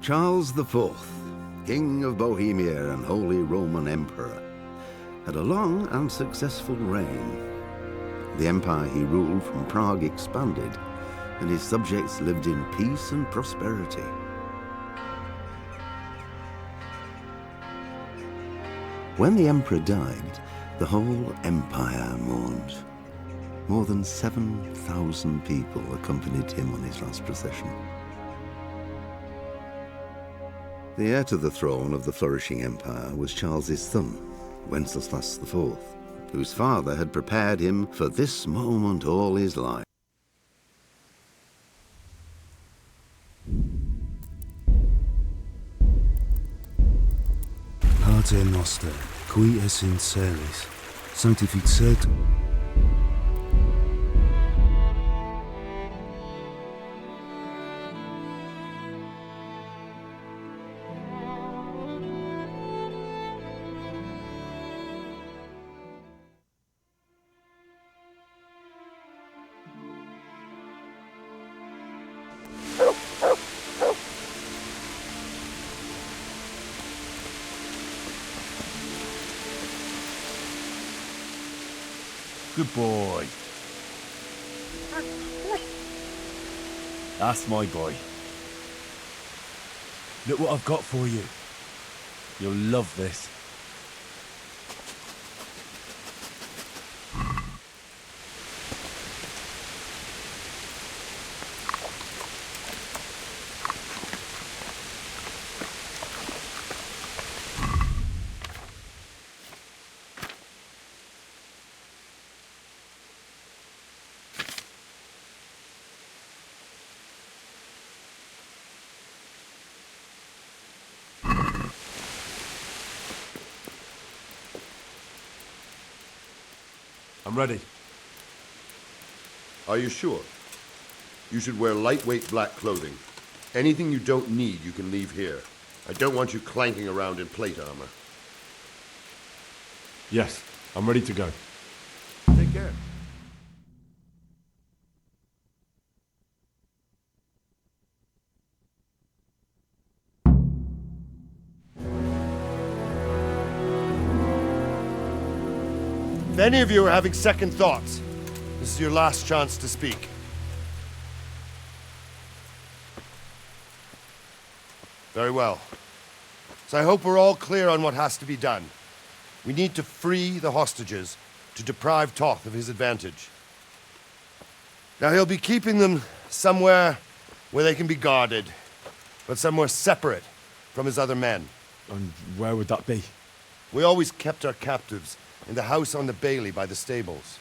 Charles IV, King of Bohemia and Holy Roman Emperor, had a long and successful reign. The empire he ruled from Prague expanded, and his subjects lived in peace and prosperity. When the emperor died, the whole empire mourned. More than 7,000 people accompanied him on his last procession. The heir to the throne of the flourishing empire was Charles's son, Wenceslas IV, whose father had prepared him for this moment all his life. Pater Noster, qui es in celis, sanctificetur. Good boy. That's my boy. Look what I've got for you. You'll love this. I'm ready. Are you sure? You should wear lightweight black clothing. Anything you don't need, you can leave here. I don't want you clanking around in plate armor. Yes, I'm ready to go. Take care. If any of you are having second thoughts, this is your last chance to speak. Very well. So I hope we're all clear on what has to be done. We need to free the hostages to deprive Toth of his advantage. Now he'll be keeping them somewhere where they can be guarded, but somewhere separate from his other men. And where would that be? We always kept our captives in the house on the Bailey by the stables.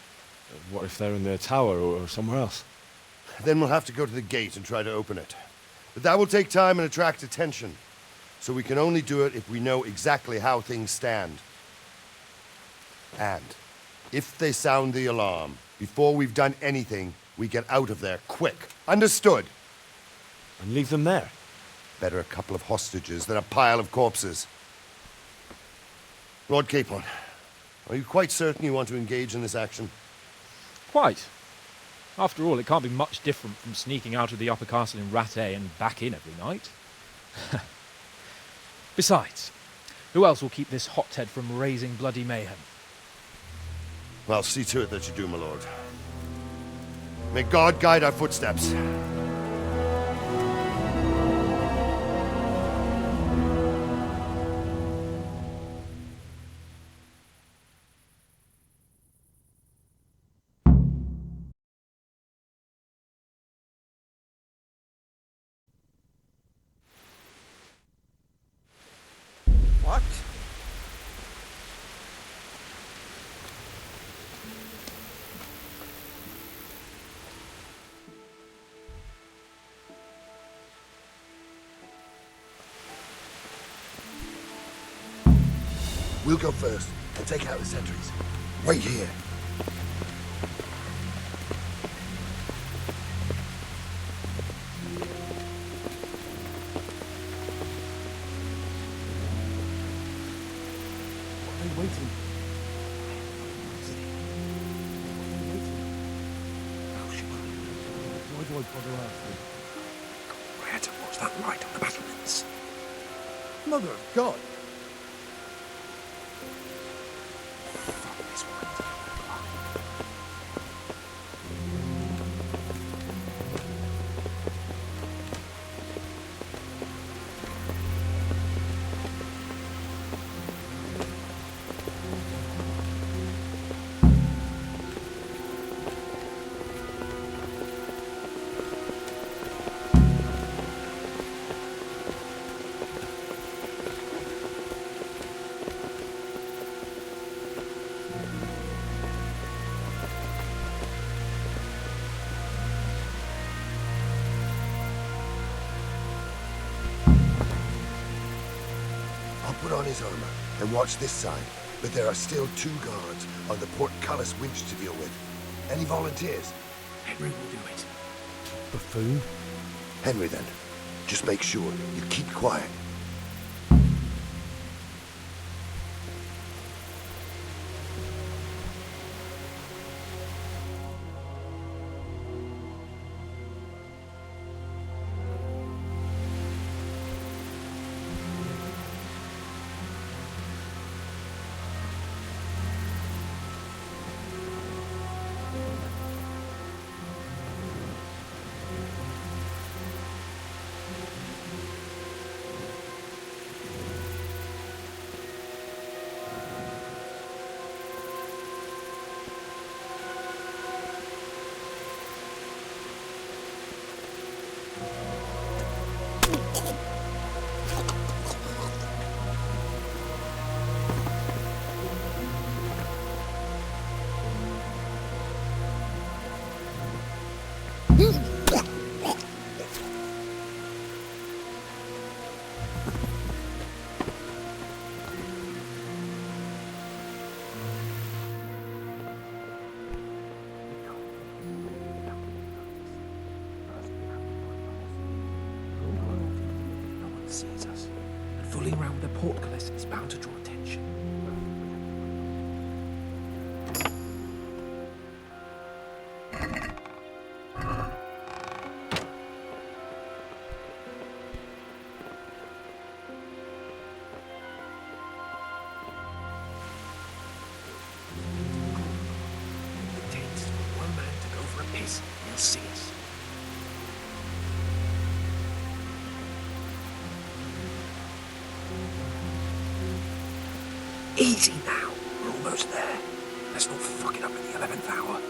What if they're in their tower or somewhere else? Then we'll have to go to the gate and try to open it. But that will take time and attract attention. So we can only do it if we know exactly how things stand. And if they sound the alarm, before we've done anything, we get out of there quick. Understood? And leave them there? Better a couple of hostages than a pile of corpses. Lord Capon, are you quite certain you want to engage in this action? Quite. After all, it can't be much different from sneaking out of the upper castle in Rattay and back in every night. Besides, who else will keep this hothead from raising bloody mayhem? Well, see to it that you do, my lord. May God guide our footsteps. What? We'll go first and take out the sentries. Wait here. Waiting. Why do I bother asking? Where to What's that light on the battlements? Mother of God! Fuck this one. Put on his armor and watch this side, but there are still 2 guards on the portcullis winch to deal with. Any volunteers? Henry will do it. Buffoon? Henry, then. Just make sure you keep quiet. No one sees us. And fooling around with the portcullis is bound to draw attention. It takes one man to go for a piss, he'll see us. Easy now. We're almost there. Let's not fuck it up at the 11th hour.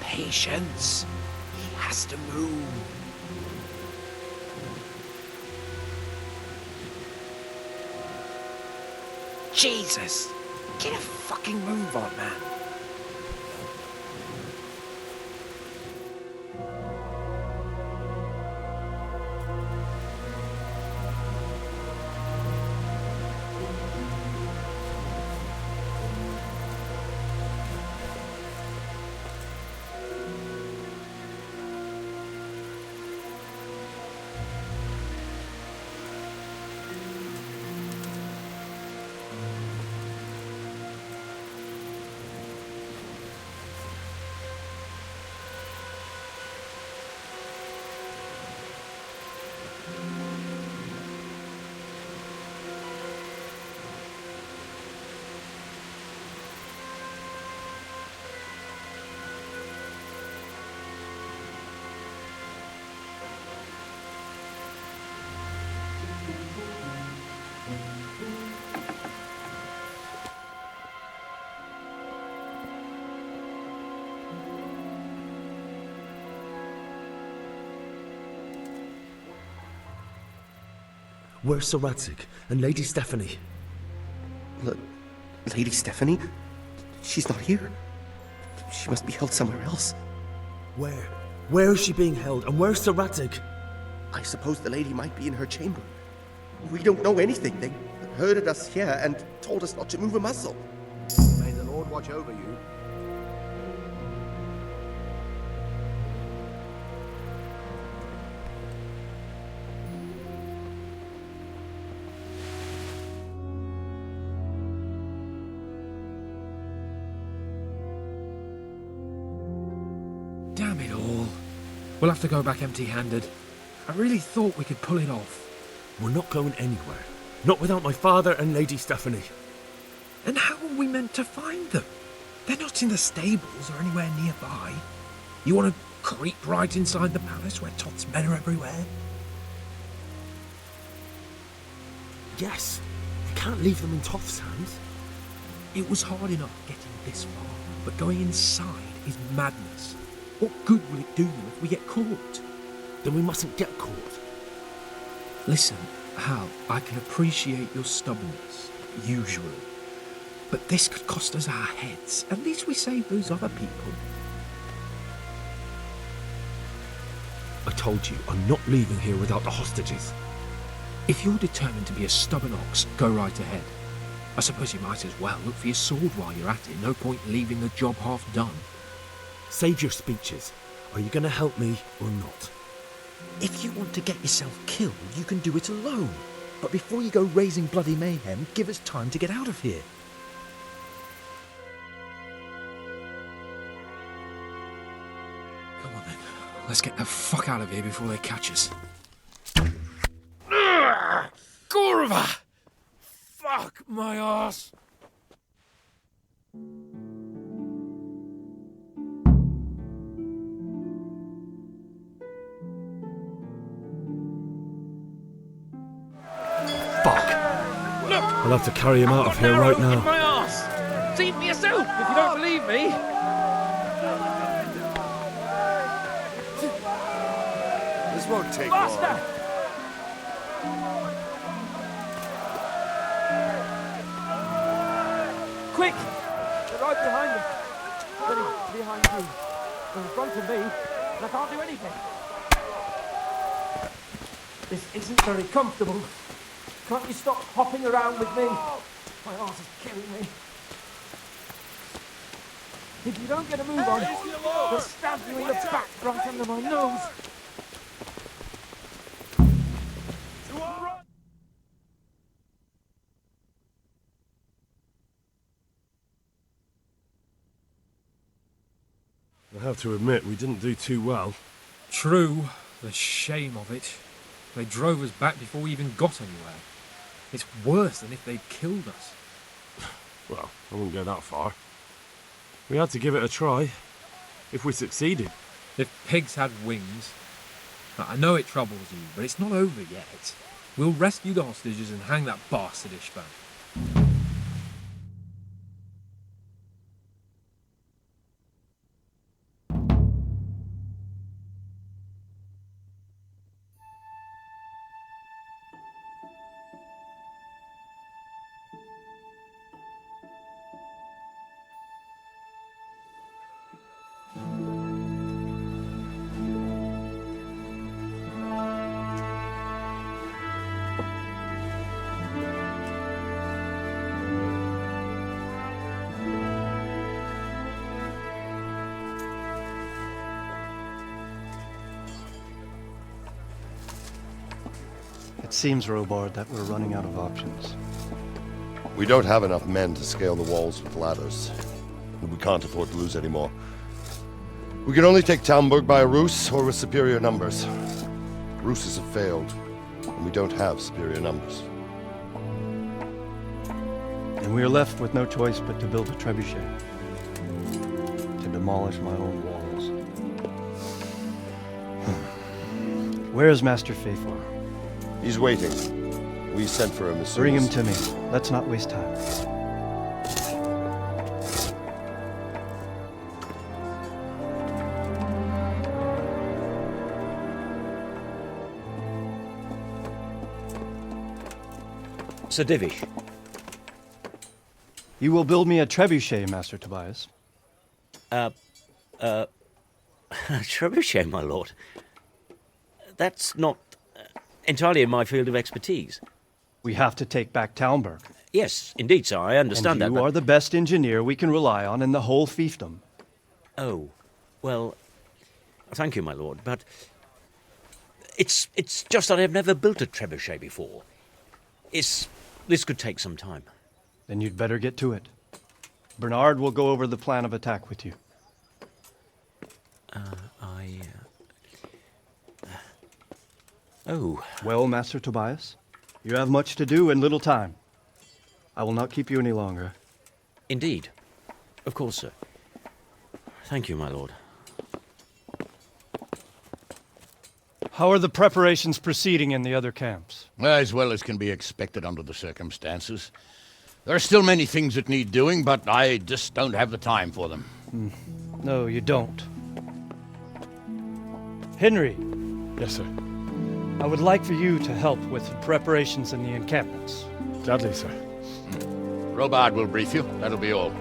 Patience. He has to move. Jesus! Get a fucking move on, man. Where's Sir Radzig and Lady Stephanie? Lady Stephanie? She's not here. She must be held somewhere else. Where? Where is she being held, and where's Sir Radzig? I suppose the lady might be in her chamber. We don't know anything. They herded us here and told us not to move a muscle. May the Lord watch over you. Damn it all. We'll have to go back empty-handed. I really thought we could pull it off. We're not going anywhere. Not without my father and Lady Stephanie. And how are we meant to find them? They're not in the stables or anywhere nearby. You want to creep right inside the palace where Toth's men are everywhere? Yes. We can't leave them in Toth's hands. It was hard enough getting this far, but going inside is madness. What good will it do you if we get caught? Then we mustn't get caught. Listen, Hal, I can appreciate your stubbornness, usually. But this could cost us our heads. At least we saved those other people. I told you, I'm not leaving here without the hostages. If you're determined to be a stubborn ox, go right ahead. I suppose you might as well look for your sword while you're at it. No point leaving the job half done. Save your speeches. Are you going to help me or not? If you want to get yourself killed, you can do it alone. But before you go raising bloody mayhem, give us time to get out of here. Come on then. Let's get the fuck out of here before they catch us. Gorva! Fuck my ass! I'll have to carry him out of here right now. My ass! See for yourself if you don't believe me. This won't take Faster! long. Quick! They're right behind us. Ready, behind you. They're in front of me, and I can't do anything. This isn't very comfortable. Can't you stop hopping around with me? My arse is killing me. If you don't get a move on, they'll stab you in the back right under my nose. I have to admit, we didn't do too well. True. The shame of it. They drove us back before we even got anywhere. It's worse than if they'd killed us. Well, I wouldn't go that far. We had to give it a try. If we succeeded. If pigs had wings... I know it troubles you, but it's not over yet. We'll rescue the hostages and hang that bastard Ishvan. It seems, Robard, that we're running out of options. We don't have enough men to scale the walls with ladders. And we can't afford to lose any more. We can only take Talmberg by a ruse or with superior numbers. Ruses have failed, and we don't have superior numbers. And we are left with no choice but to build a trebuchet. To demolish my own walls. Where is Master Fafar? He's waiting. We sent for him as soon Bring as... him to me. Let's not waste time. Sir Divish. You will build me a trebuchet, Master Tobias. Trebuchet, my lord. That's not entirely in my field of expertise. We have to take back Talmberg. Yes, indeed, sir, I understand that. And you are the best engineer we can rely on in the whole fiefdom. Oh, well, thank you, my lord, but it's just that I've never built a trebuchet before. This could take some time. Then you'd better get to it. Bernard will go over the plan of attack with you. Oh. Well, Master Tobias, you have much to do and little time. I will not keep you any longer. Indeed. Of course, sir. Thank you, my lord. How are the preparations proceeding in the other camps? As well as can be expected under the circumstances. There are still many things that need doing, but I just don't have the time for them. No, you don't. Henry. Yes, sir. I would like for you to help with the preparations in the encampments. Gladly, sir. Robard will brief you. That'll be all.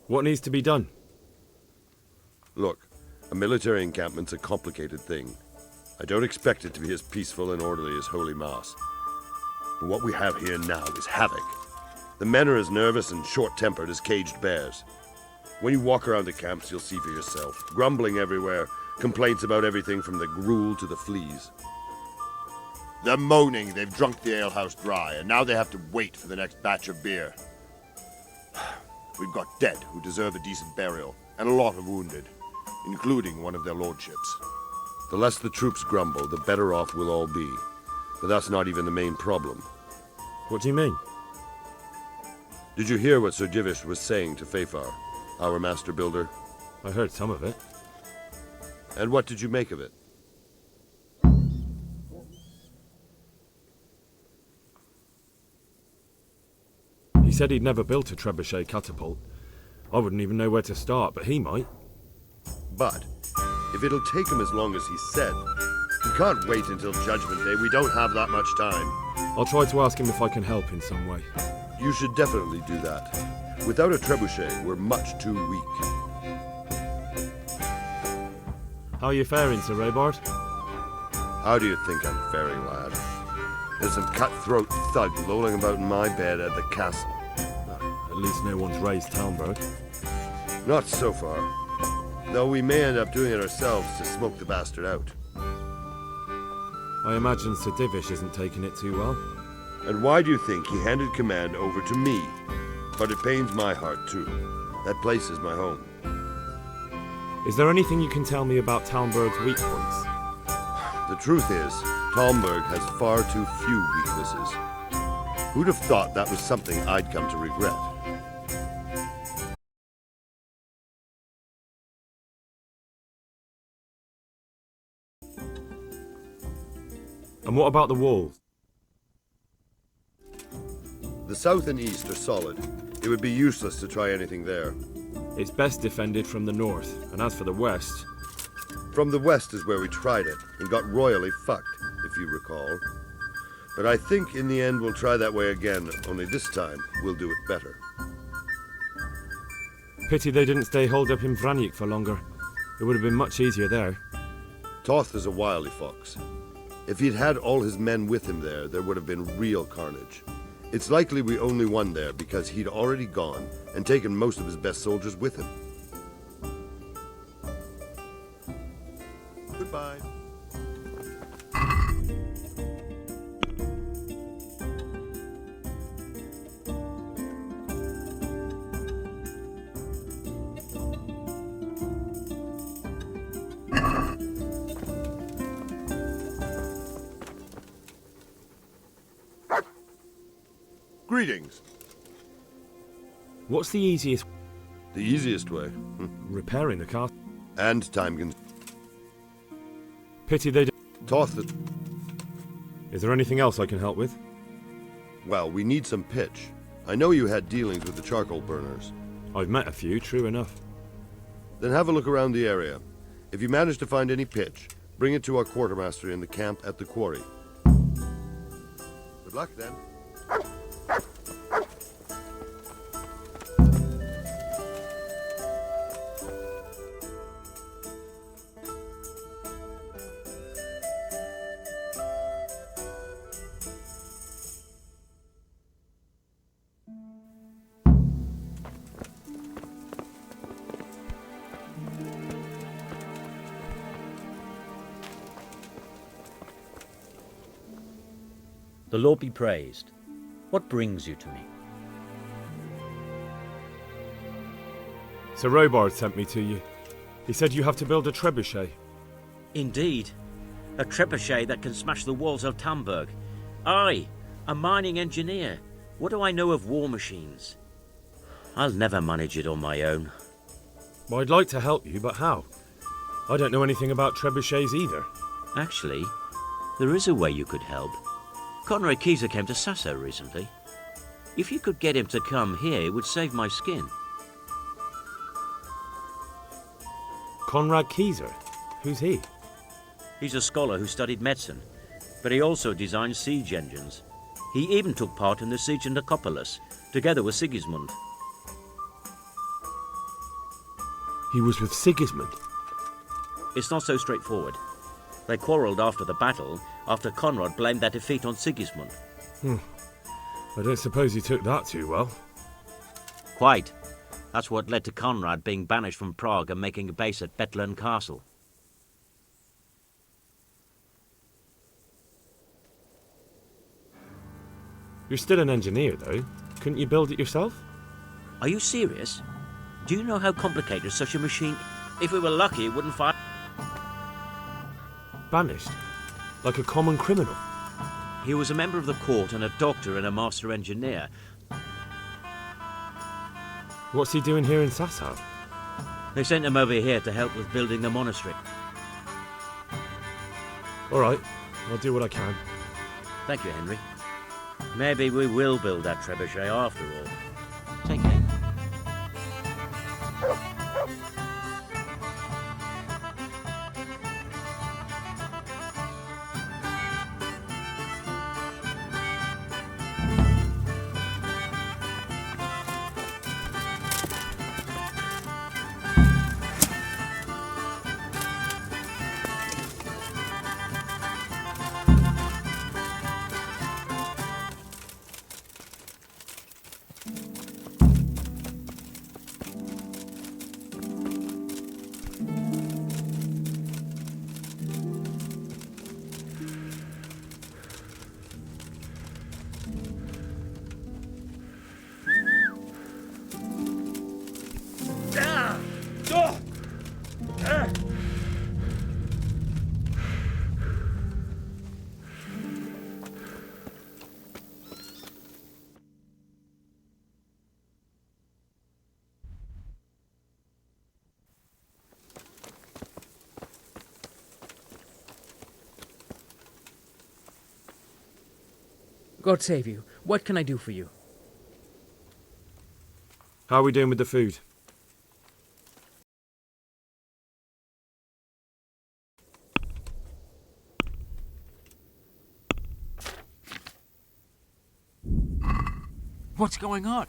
What needs to be done? Look, a military encampment's a complicated thing. I don't expect it to be as peaceful and orderly as Holy Mass. But what we have here now is havoc. The men are as nervous and short-tempered as caged bears. When you walk around the camps, you'll see for yourself. Grumbling everywhere, complaints about everything from the gruel to the fleas. They're moaning they've drunk the alehouse dry, and now they have to wait for the next batch of beer. We've got dead who deserve a decent burial, and a lot of wounded, including one of their lordships. The less the troops grumble, the better off we'll all be. But that's not even the main problem. What do you mean? Did you hear what Sir Divish was saying to Fafar, our master builder? I heard some of it. And what did you make of it? He said he'd never built a trebuchet catapult. I wouldn't even know where to start, but he might. But if it'll take him as long as he said, we can't wait until Judgment Day. We don't have that much time. I'll try to ask him if I can help in some way. You should definitely do that. Without a trebuchet, we're much too weak. How are you faring, Sir Robard? How do you think I'm faring, lad? There's some cutthroat thug lolling about in my bed at the castle. At least no one's raised Talmberg. Not so far. Though we may end up doing it ourselves to smoke the bastard out. I imagine Sir Divish isn't taking it too well. And why do you think he handed command over to me? But it pains my heart too. That place is my home. Is there anything you can tell me about Talmberg's weak points? The truth is, Talmberg has far too few weaknesses. Who'd have thought that was something I'd come to regret? And what about the walls? The south and east are solid. It would be useless to try anything there. It's best defended from the north, and as for the west... From the west is where we tried it, and got royally fucked, if you recall. But I think in the end we'll try that way again, only this time we'll do it better. Pity they didn't stay holed up in Vranic for longer. It would have been much easier there. Toth is a wily fox. If he'd had all his men with him there would have been real carnage. It's likely we only won there because he'd already gone and taken most of his best soldiers with him. Goodbye. Greetings. What's the easiest... The easiest way? Repairing the car. And time can... Pity they... Toth... Is there anything else I can help with? Well, we need some pitch. I know you had dealings with the charcoal burners. I've met a few, true enough. Then have a look around the area. If you manage to find any pitch, bring it to our quartermaster in the camp at the quarry. Good luck, then. The Lord be praised. What brings you to me? Sir Robard sent me to you. He said you have to build a trebuchet. Indeed. A trebuchet that can smash the walls of Tamburg. I, a mining engineer. What do I know of war machines? I'll never manage it on my own. Well, I'd like to help you, but how? I don't know anything about trebuchets either. Actually, there is a way you could help. Conrad Keyser came to Sasso recently. If you could get him to come here, it would save my skin. Conrad Keyser? Who's he? He's a scholar who studied medicine, but he also designed siege engines. He even took part in the siege of Nicopolis, together with Sigismund. He was with Sigismund? It's not so straightforward. They quarrelled after the battle, after Conrad blamed their defeat on Sigismund. I don't suppose he took that too well. Quite. That's what led to Conrad being banished from Prague and making a base at Bethlen Castle. You're still an engineer, though. Couldn't you build it yourself? Are you serious? Do you know how complicated such a machine... If we were lucky, it wouldn't fire... Banished? Like a common criminal? He was a member of the court and a doctor and a master engineer. What's he doing here in Sasau? They sent him over here to help with building the monastery. All right, I'll do what I can. Thank you, Henry. Maybe we will build that trebuchet after all. Take care. God save you. What can I do for you? How are we doing with the food? What's going on?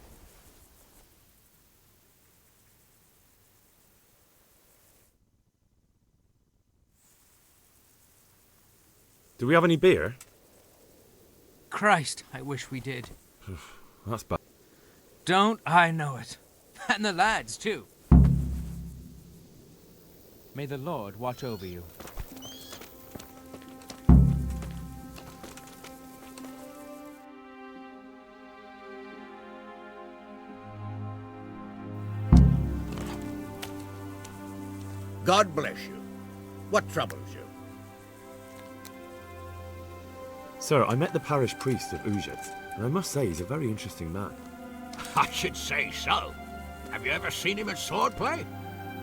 Do we have any beer? Christ, I wish we did. That's bad. Don't I know it? And the lads, too. May the Lord watch over you. God bless you. What troubles you? Sir, I met the parish priest of Ujet, and I must say he's a very interesting man. I should say so. Have you ever seen him at swordplay?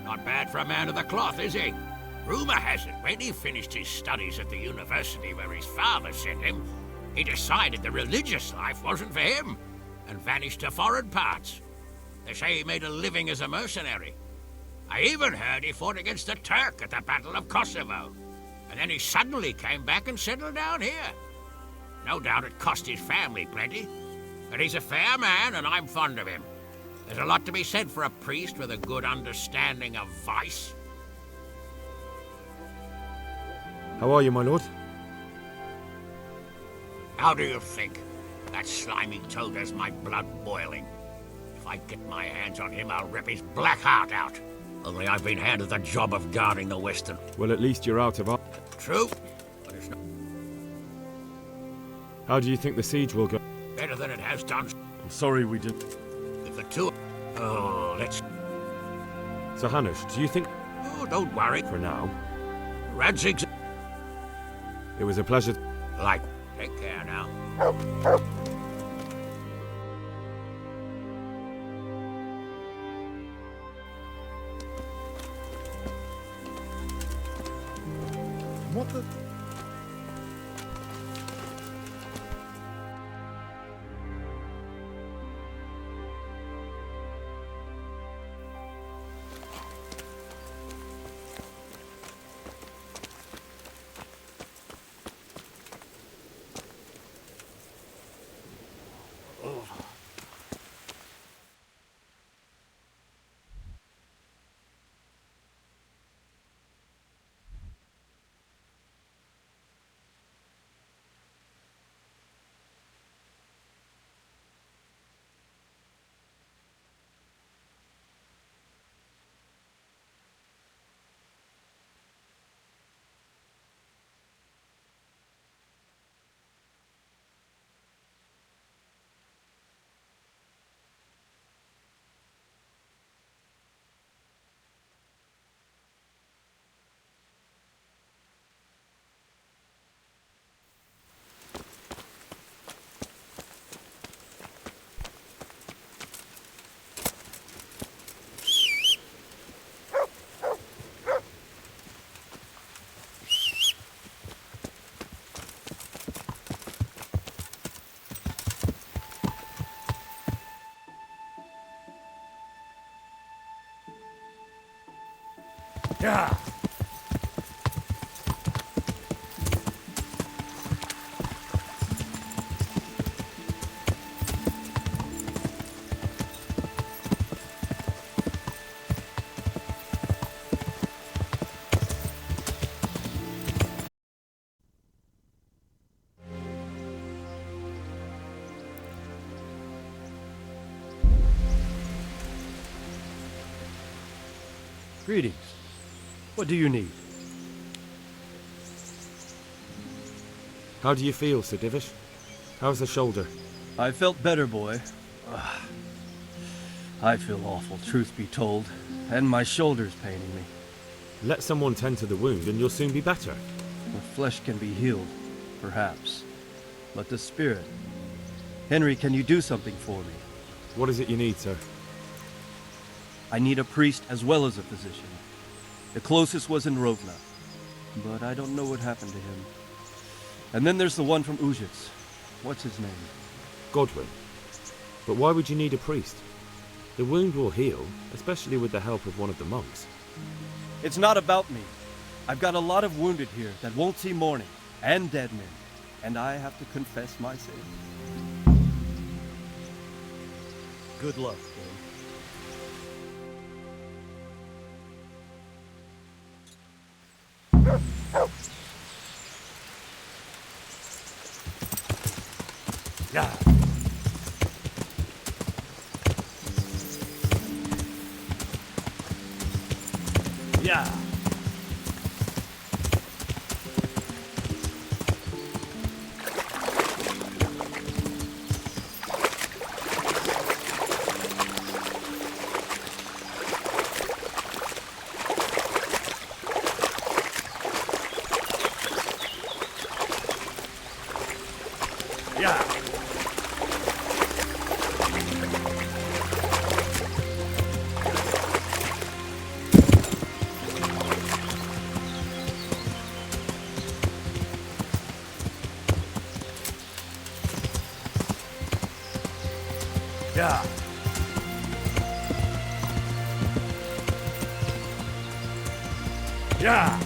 Not bad for a man of the cloth, is he? Rumor has it, when he finished his studies at the university where his father sent him, he decided the religious life wasn't for him, and vanished to foreign parts. They say he made a living as a mercenary. I even heard he fought against the Turk at the Battle of Kosovo, and then he suddenly came back and settled down here. No doubt it cost his family plenty, but he's a fair man and I'm fond of him. There's a lot to be said for a priest with a good understanding of vice. How are you, my lord? How do you think? That slimy toad has my blood boiling. If I get my hands on him, I'll rip his black heart out. Only I've been handed the job of guarding the western. Well, at least you're out of our... True, but it's not How do you think the siege will go? better than it has done. I'm sorry we did. If the two... Oh, let's... So, Hanush, do you think... Oh, don't worry. For now. Radzig's... It was a pleasure. Like, take care now. What the... Yeah. Greetings. What do you need? How do you feel, Sir Divish? How's the shoulder? I felt better, boy. I feel awful, truth be told, and my shoulder's paining me. Let someone tend to the wound and you'll soon be better. The flesh can be healed, perhaps, but the spirit... Henry, can you do something for me? What is it you need, sir? I need a priest as well as a physician. The closest was in Rovna, but I don't know what happened to him. And then there's the one from Ujits. What's his name? Godwin. But why would you need a priest? The wound will heal, especially with the help of one of the monks. It's not about me. I've got a lot of wounded here that won't see morning, and dead men, and I have to confess my sin. Good luck, King. Yeah. Yeah. Yeah. Yeah. Yeah.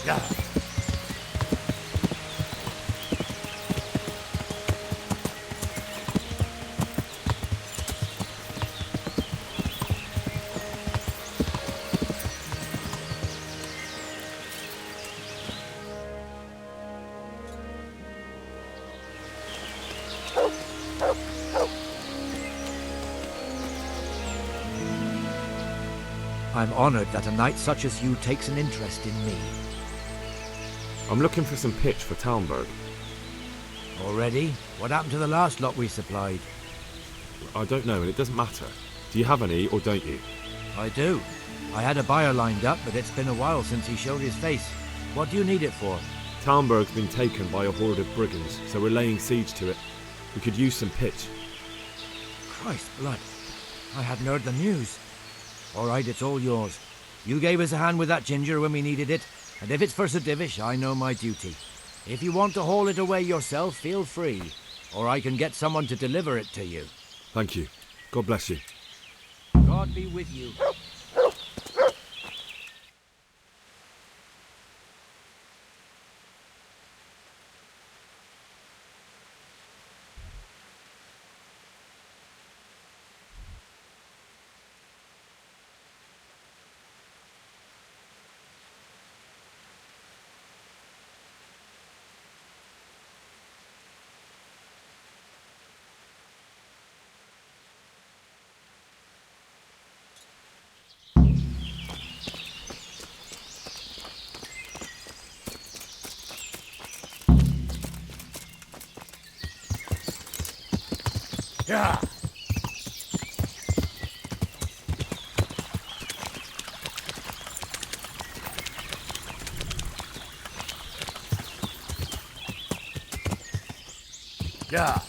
Yeah. I'm honored that a knight such as you takes an interest in me. I'm looking for some pitch for Talmberg. Already? What happened to the last lot we supplied? I don't know, and it doesn't matter. Do you have any, or don't you? I do. I had a buyer lined up, but it's been a while since he showed his face. What do you need it for? Talmberg's been taken by a horde of brigands, so we're laying siege to it. We could use some pitch. Christ blood. I hadn't heard the news. All right, it's all yours. You gave us a hand with that ginger when we needed it, and if it's for Sir Divish, I know my duty. If you want to haul it away yourself, feel free, or I can get someone to deliver it to you. Thank you. God bless you. God be with you. Yeah. Yeah.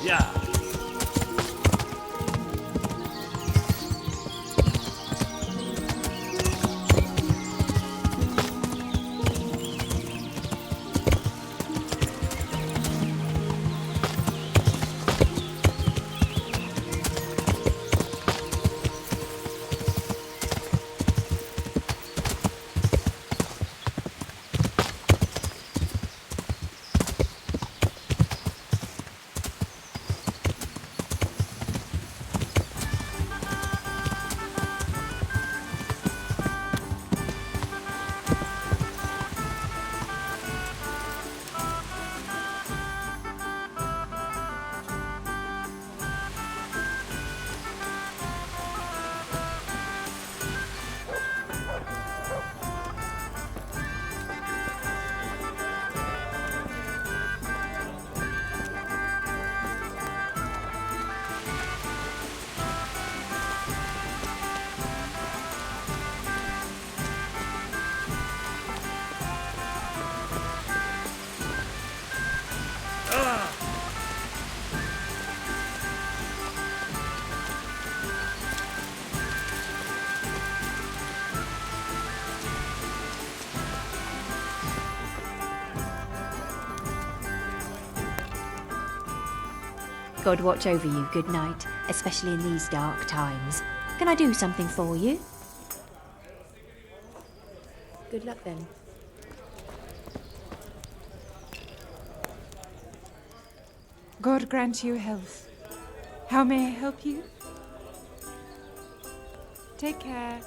Yeah. God watch over you, good night, especially in these dark times. Can I do something for you? Good luck then. God grant you health. How may I help you? Take care.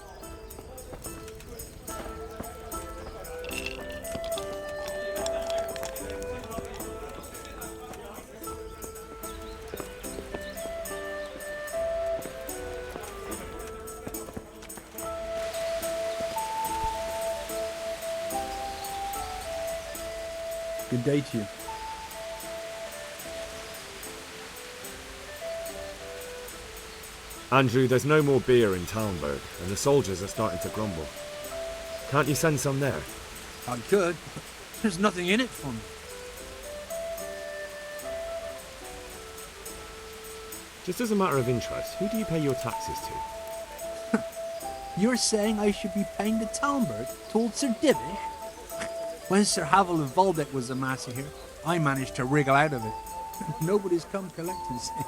Good day to you. Andrew, there's no more beer in Talmberg, and the soldiers are starting to grumble. Can't you send some there? I could. There's nothing in it for me. Just as a matter of interest, who do you pay your taxes to? You're saying I should be paying the Talmberg told Sir Divish? When Sir Havel of Waldeck was the master here, I managed to wriggle out of it. Nobody's come collecting since.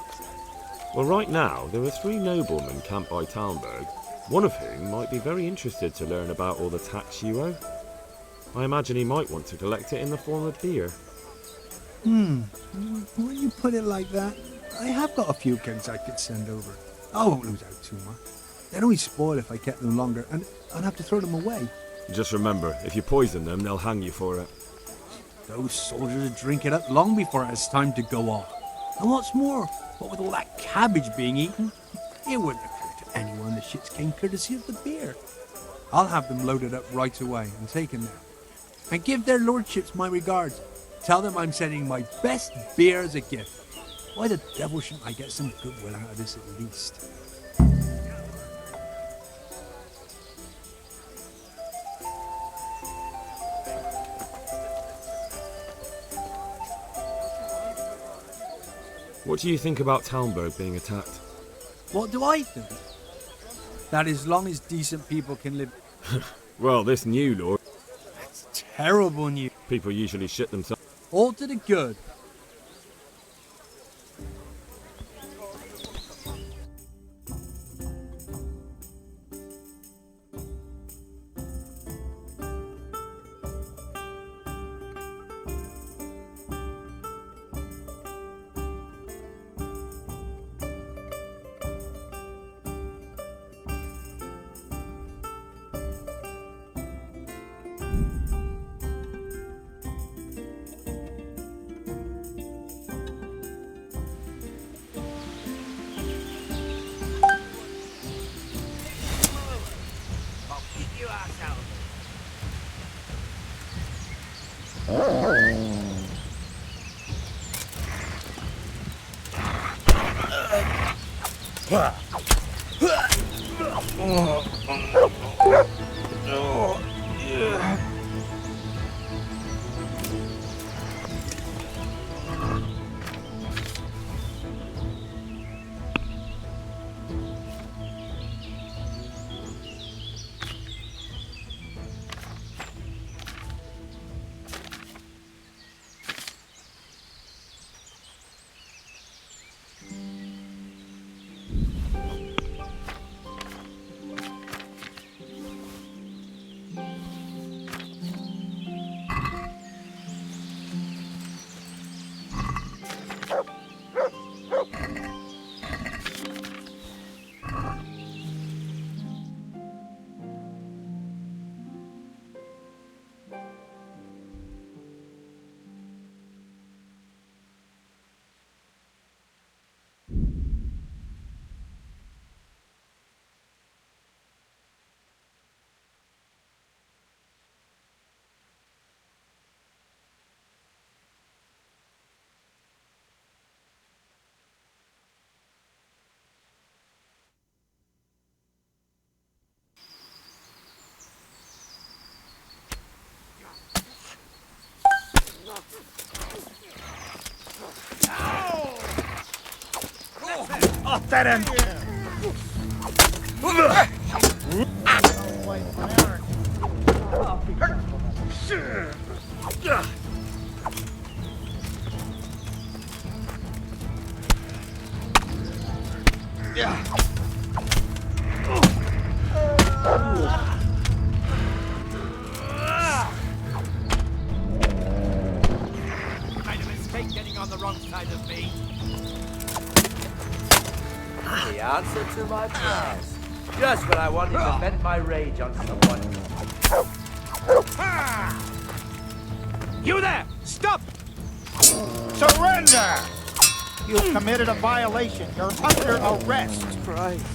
Well, right now, there are 3 noblemen camped by Talmberg, one of whom might be very interested to learn about all the tax you owe. I imagine he might want to collect it in the form of beer. When you put it like that, I have got a few kegs I could send over. I won't lose out too much. They'd only spoil if I kept them longer, and I'd have to throw them away. Just remember, if you poison them, they'll hang you for it. Those soldiers would drink it up long before it's time to go off. And what's more, what with all that cabbage being eaten, it wouldn't occur to anyone the shits came courtesy of the beer. I'll have them loaded up right away and taken there. And give their lordships my regards. Tell them I'm sending my best beer as a gift. Why the devil shouldn't I get some goodwill out of this at least? What do you think about Talmberg being attacked? What do I think? That as long as decent people can live... Well, this new law... That's terrible news. People usually shit themselves. All to the good. Off that end! answer to my prayers. Just when I wanted to vent my rage on someone. You there! Stop! Surrender! You've committed a violation. You're under arrest. Christ.